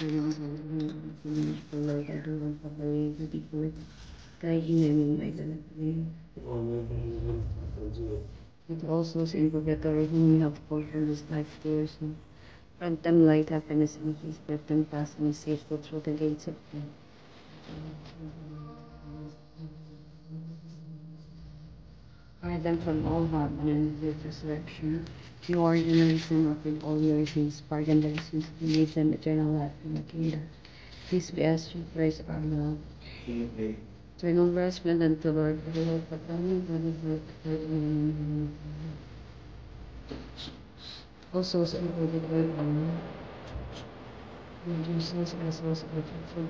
It also seems to get everything helpful from this life years. Grant them light, happiness, and peace. Let them pass me safely through the gates of death. Hide them from all harm and in his resurrection. You are the reason of it all your sins, pardon their sins, and lead them eternal life in the kingdom. Peace be asked you, praise our Lord. Eternal rest, unto the Lord, for the Lord, but only for the Lord, also celebrated with Jesus as was a fruitful